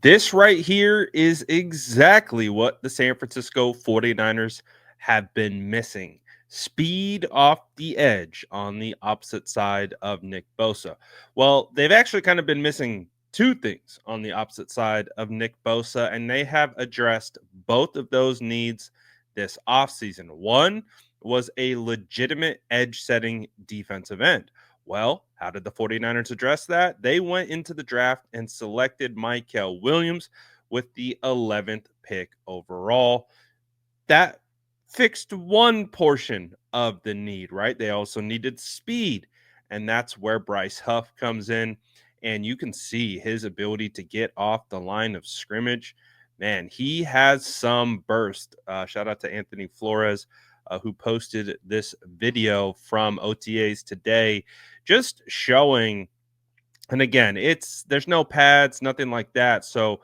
This right here is exactly what the San Francisco 49ers have been missing. Speed off the edge on the opposite side of Nick Bosa. Well, they've actually kind of been missing two things on the opposite side of Nick Bosa, and they have addressed both of those needs this offseason. One was a legitimate edge setting defensive end. Well, how did the 49ers address that? They went into the draft and selected Michael Williams with the 11th pick overall. That fixed one portion of the need, right? They also needed speed, and that's where Bryce Huff comes in. And you can see his ability to get off the line of scrimmage. Man, he has some burst. Shout out to Anthony Flores, who posted this video from OTAs today, just showing. And again, there's no pads, nothing like that. So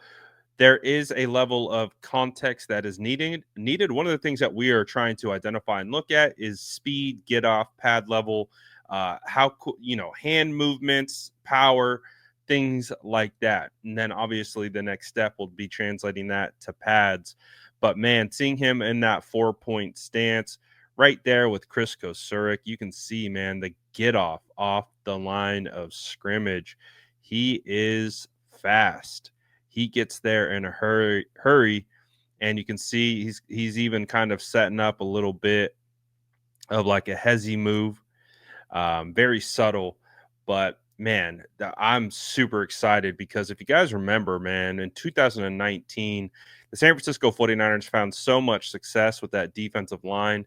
there is a level of context that is needed. One of the things that we are trying to identify and look at is speed, get off, pad level, hand movements, power, things like that. And then obviously the next step will be translating that to pads. But man, seeing him in that 4-point stance right there with Chris Kosurik, you can see, man, the get off the line of scrimmage. He is fast. He gets there in a hurry, and you can see he's even kind of setting up a little bit of like a hezzy move, very subtle, but man, I'm super excited because if you guys remember, man, in 2019, the San Francisco 49ers found so much success with that defensive line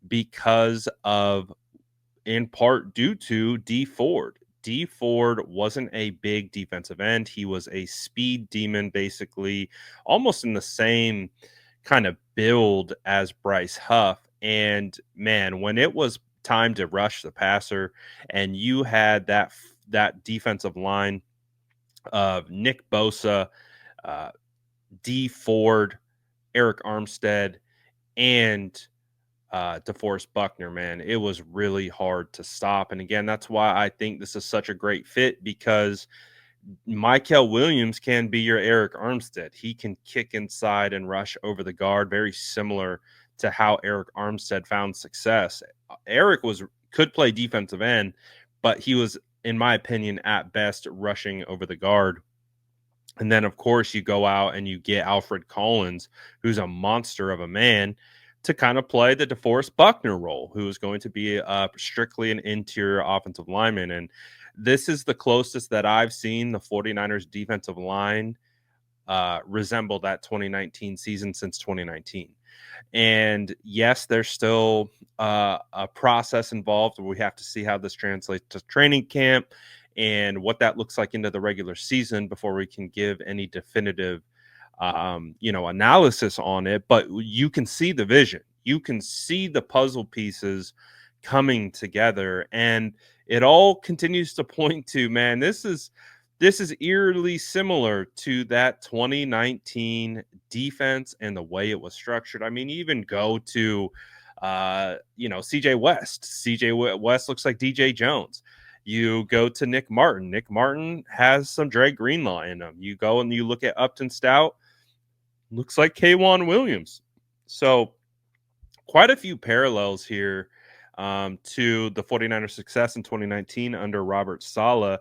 because of, in part, due to D Ford. D Ford wasn't a big defensive end. He was a speed demon, basically, almost in the same kind of build as Bryce Huff. And man, when it was time to rush the passer, and you had that defensive line of Nick Bosa, uh, D Ford, Eric Armstead, and DeForest Buckner, man, it was really hard to stop. And again, that's why I think this is such a great fit, because Michael Williams can be your Eric Armstead. He can kick inside and rush over the guard, very similar to how Eric Armstead found success. Eric could play defensive end, but he was, in my opinion, at best rushing over the guard. And then, of course, you go out and you get Alfred Collins, who's a monster of a man, to kind of play the DeForest Buckner role, who is going to be strictly an interior offensive lineman. And this is the closest that I've seen the 49ers defensive line resemble that 2019 season since 2019. And yes, there's still a process involved. We have to see how this translates to training camp and what that looks like into the regular season before we can give any definitive analysis on it. But you can see the vision, you can see the puzzle pieces coming together, and it all continues to point to, man, this is eerily similar to that 2019 defense and the way it was structured. I mean, even go to CJ West. CJ West looks like DJ Jones. You go to Nick Martin. Nick Martin has some Dre Greenlaw in him. You go and you look at Upton Stout, looks like K'Wan Williams. So quite a few parallels here to the 49ers success in 2019 under Robert Saleh.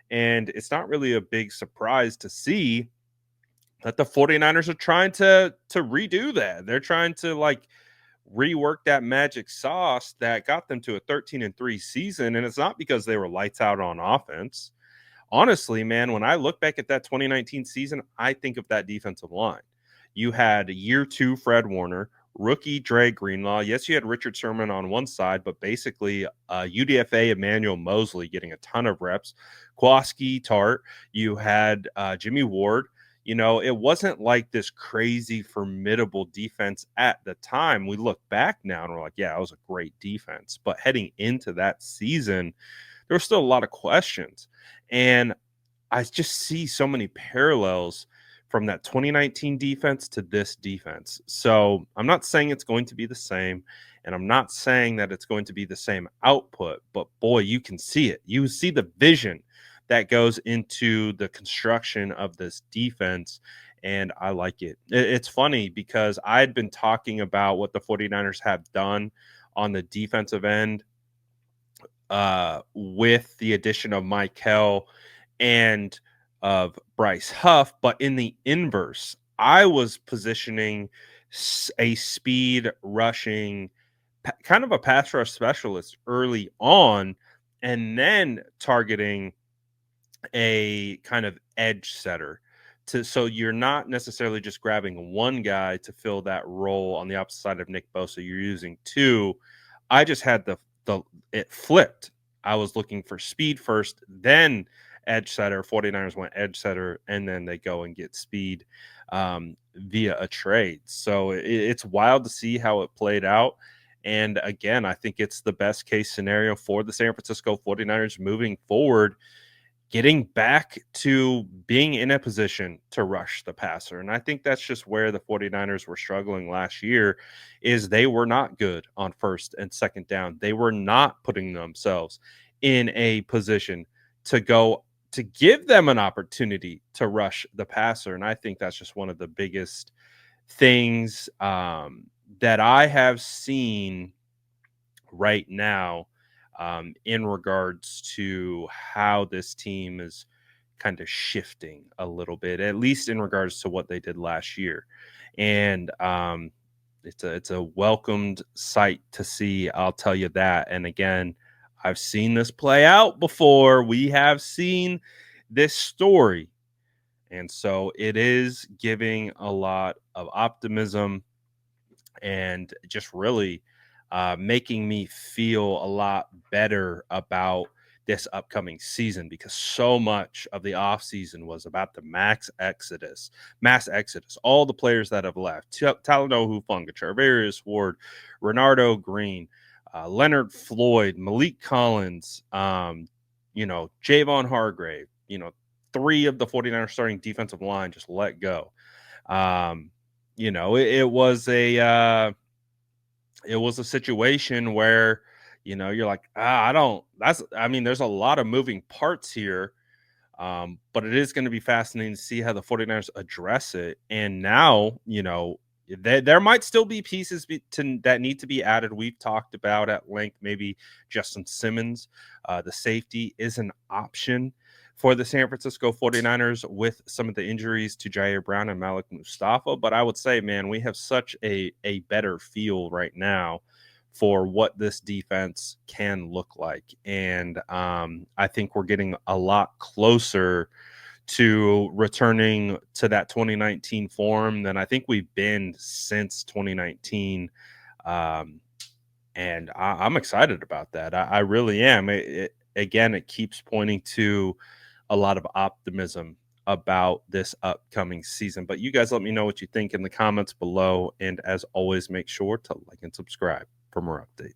And it's not really a big surprise to see that the 49ers are trying to redo that. They're trying to rework that magic sauce that got them to a 13-3 season. And it's not because they were lights out on offense. Honestly, man, when I look back at that 2019 season, I think of that defensive line. You had year 2 Fred Warner, rookie Dre Greenlaw. Yes, you had Richard Sherman on one side, but basically UDFA Emmanuel Mosley getting a ton of reps. Kowalski Tart. You had Jimmy Ward. It wasn't like this crazy formidable defense at the time. We look back now and we're like, yeah, it was a great defense. But heading into that season, there were still a lot of questions. And I just see so many parallels from that 2019 defense to this defense. So I'm not saying it's going to be the same, and I'm not saying that it's going to be the same output, but boy, you can see it. You see the vision that goes into the construction of this defense, and I like it. It's funny because I'd been talking about what the 49ers have done on the defensive end with the addition of Michael and of Bryce Huff, but in the inverse, I was positioning a speed rushing kind of a pass rush specialist early on, and then targeting a kind of edge setter to so you're not necessarily just grabbing one guy to fill that role on the opposite side of Nick Bosa. You're using two. I just had the it flipped. I was looking for speed first, then edge setter. 49ers went edge setter, and then they go and get speed via a trade. So it's wild to see how it played out. And again, I think it's the best case scenario for the San Francisco 49ers moving forward, getting back to being in a position to rush the passer. And I think that's just where the 49ers were struggling last year is they were not good on first and second down. They were not putting themselves in a position to go to give them an opportunity to rush the passer. And I think that's just one of the biggest things that I have seen right now in regards to how this team is kind of shifting a little bit, at least in regards to what they did last year. And it's a welcomed sight to see. I'll tell you that. And again, I've seen this play out before. We have seen this story. And so it is giving a lot of optimism and just really making me feel a lot better about this upcoming season because so much of the offseason was about the mass exodus, all the players that have left. Talanoa Hufanga, Charvarius Ward, Renardo Green, Leonard Floyd, Malik Collins, Javon Hargrave, three of the 49ers starting defensive line just let go. It was a situation where you're like, I don't that's I mean there's a lot of moving parts here, but it is going to be fascinating to see how the 49ers address it. And now there might still be pieces that need to be added. We've talked about at length maybe Justin Simmons, the safety is an option for the San Francisco 49ers with some of the injuries to Jair Brown and Malik Mustafa. But I would say, man, we have such a better feel right now for what this defense can look like. And I think we're getting a lot closer to returning to that 2019 form than I think we've been since 2019. And I'm excited about that. I really am. Again, it keeps pointing to a lot of optimism about this upcoming season. But you guys let me know what you think in the comments below. And as always, make sure to like and subscribe for more updates.